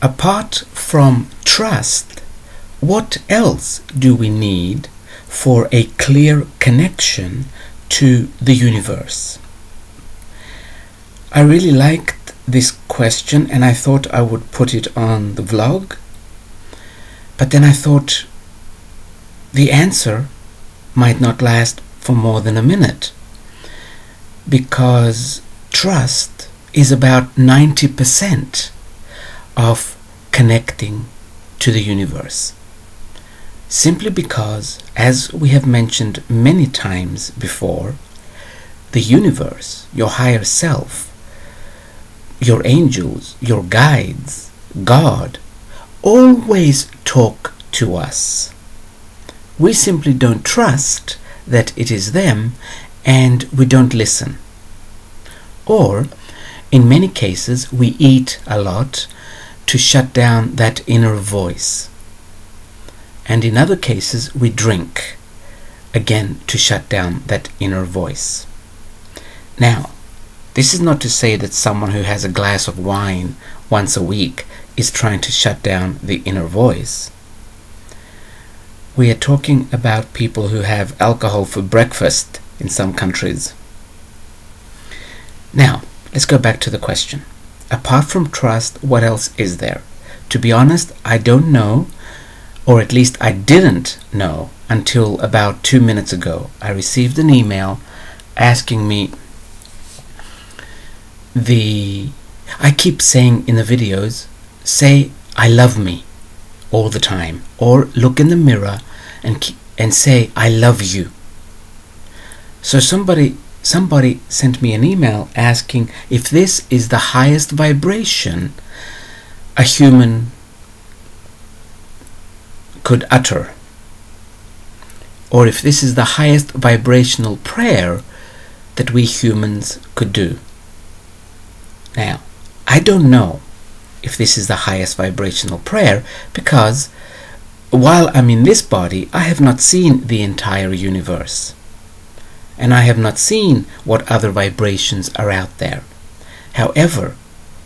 apart from trust, what else do we need for a clear connection to the universe? I really liked this question and I thought I would put it on the vlog, but then I thought the answer might not last for more than a minute, because trust is about 90% of connecting to the universe. Simply because, as we have mentioned many times before, the universe, your higher self, your angels, your guides, God, always talk to us. We simply don't trust that it is them, and we don't listen. Or, in many cases, we eat a lot to shut down that inner voice. And in other cases, we drink, again, to shut down that inner voice. Now, this is not to say that someone who has a glass of wine once a week is trying to shut down the inner voice. We are talking about people who have alcohol for breakfast in some countries. Now, let's go back to the question. Apart from trust, what else is there? To be honest, I don't know, or at least I didn't know until about 2 minutes ago. I received an email asking me I keep saying in the videos, say I love me all the time, or look in the mirror and say I love you. So somebody sent me an email asking if this is the highest vibration a human could utter, or if this is the highest vibrational prayer that we humans could do. Now, I don't know if this is the highest vibrational prayer, because while I'm in this body, I have not seen the entire universe, and I have not seen what other vibrations are out there. However,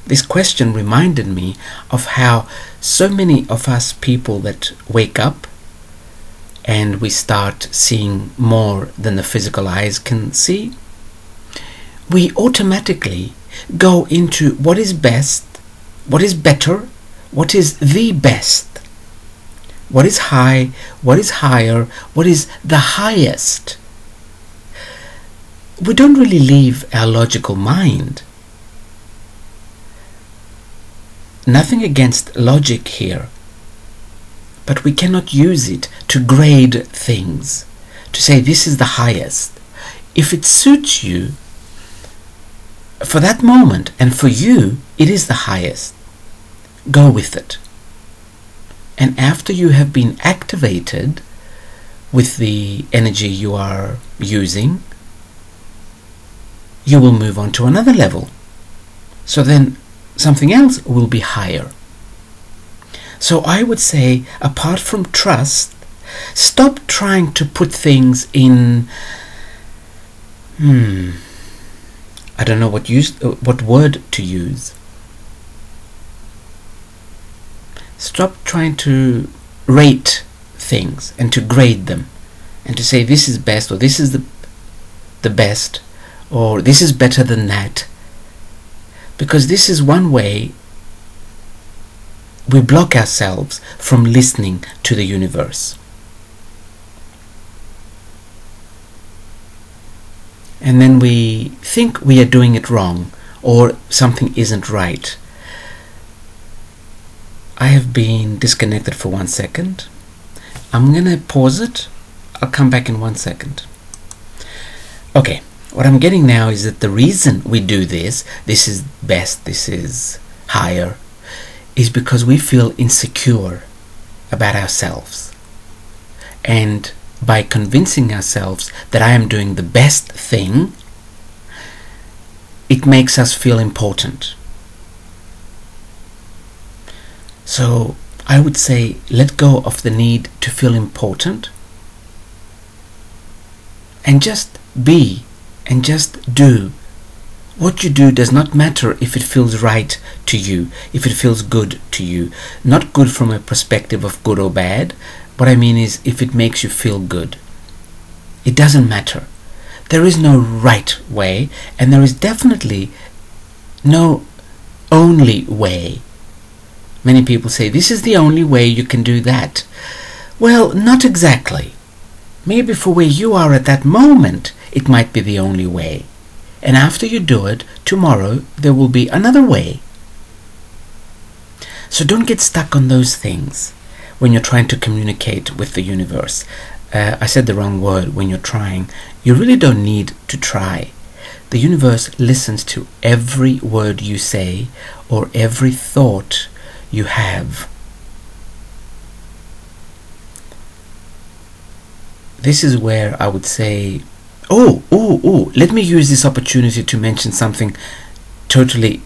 this question reminded me of how so many of us people that wake up and we start seeing more than the physical eyes can see, we automatically go into what is best, what is better, what is the best, what is high, what is higher, what is the highest. We don't really leave our logical mind. Nothing against logic here, but we cannot use it to grade things, to say this is the highest. If it suits you for that moment and for you, it is the highest. Go with it. And after you have been activated with the energy you are using, you will move on to another level. So then something else will be higher. So I would say, apart from trust, stop trying to put things in I don't know what word to use. Stop trying to rate things and to grade them and to say this is best, or this is the best, or this is better than that, because this is one way we block ourselves from listening to the universe. And then we think we are doing it wrong, or something isn't right. I have been disconnected for 1 second. I'm gonna pause it. I'll come back in 1 second. Okay, what I'm getting now is that the reason we do this is best, this is higher, is because we feel insecure about ourselves. And by convincing ourselves that I am doing the best thing, it makes us feel important. So I would say, let go of the need to feel important and just be and just do What you do does not matter if it feels right to you, if it feels good to you. Not good from a perspective of good or bad. What I mean is if it makes you feel good. It doesn't matter. There is no right way, and there is definitely no only way. Many people say, this is the only way you can do that. Well, not exactly. Maybe for where you are at that moment, it might be the only way. And after you do it, tomorrow there will be another way. So don't get stuck on those things when you're trying to communicate with the universe. I said the wrong word, when you're trying. You really don't need to try. The universe listens to every word you say or every thought you have. This is where I would say, let me use this opportunity to mention something totally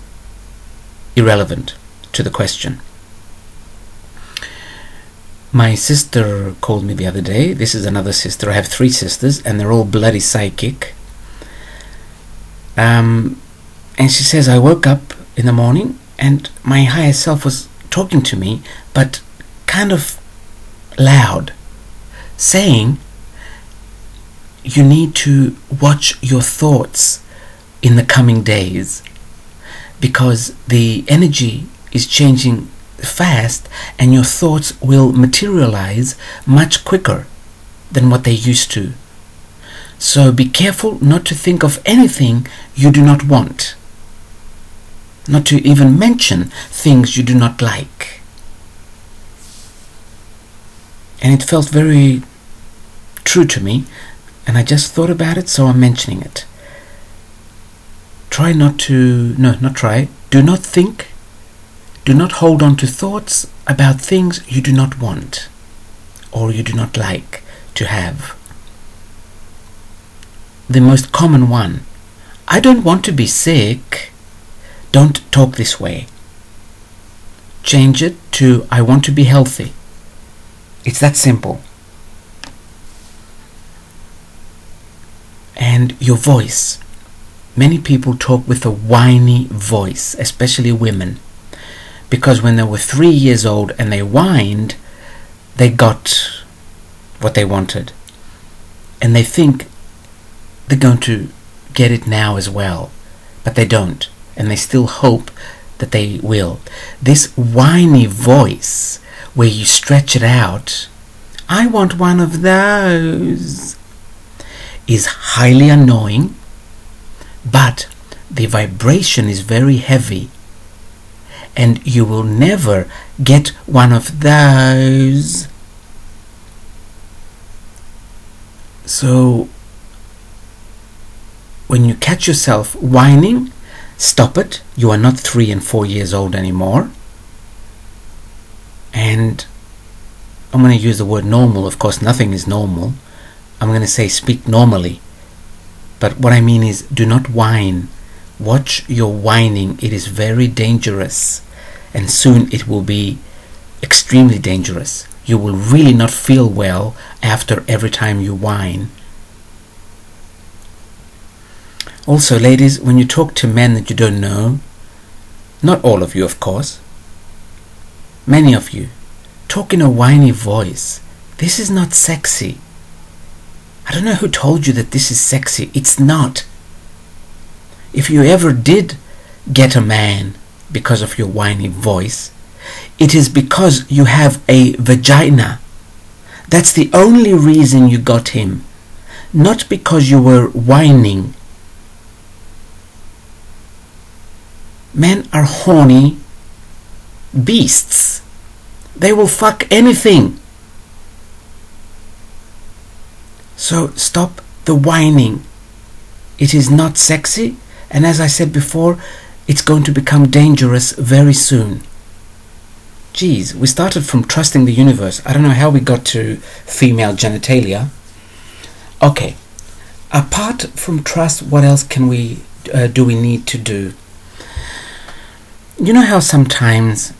irrelevant to the question. My sister called me the other day. This is another sister. I have 3 sisters and they're all bloody psychic. And she says, I woke up in the morning and my higher self was talking to me, but kind of loud, saying, you need to watch your thoughts in the coming days because the energy is changing fast and your thoughts will materialize much quicker than what they used to. So be careful not to think of anything you do not want, not to even mention things you do not like. And it felt very true to me, and I just thought about it, so I'm mentioning it. Do not think, do not hold on to thoughts about things you do not want or you do not like to have. The most common one, I don't want to be sick. Don't talk this way. Change it to, I want to be healthy. It's that simple. And your voice. Many people talk with a whiny voice, especially women, because when they were 3 years old and they whined, they got what they wanted. And they think they're going to get it now as well, but they don't. And they still hope that they will. This whiny voice, where you stretch it out, I want one of those, is highly annoying, but the vibration is very heavy and you will never get one of those. So when you catch yourself whining, stop it. You are not 3 and 4 years old anymore. And I'm going to use the word normal. Of course, nothing is normal. I'm going to say speak normally. But what I mean is, do not whine. Watch your whining. It is very dangerous. And soon it will be extremely dangerous. You will really not feel well after every time you whine. Also, ladies, when you talk to men that you don't know, not all of you, of course, many of you, talk in a whiny voice. This is not sexy. I don't know who told you that this is sexy. It's not. If you ever did get a man because of your whiny voice, it is because you have a vagina. That's the only reason you got him. Not because you were whining. Men are horny beasts. They will fuck anything. So stop the whining. It is not sexy, and as I said before, it's going to become dangerous very soon. Geez, we started from trusting the universe. I don't know how we got to female genitalia. Okay, apart from trust, what else can we do we need to do? You know how sometimes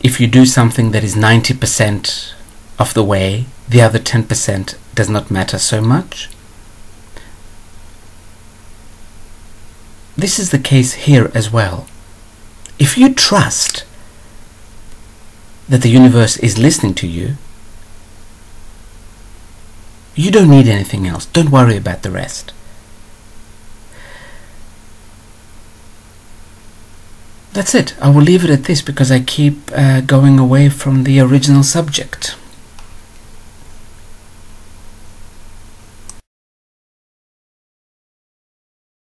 if you do something that is 90% of the way, the other 10% does not matter so much? this is the case here as well. If you trust that the universe is listening to you, you don't need anything else. Don't worry about the rest. That's it. I will leave it at this because I keep going away from the original subject.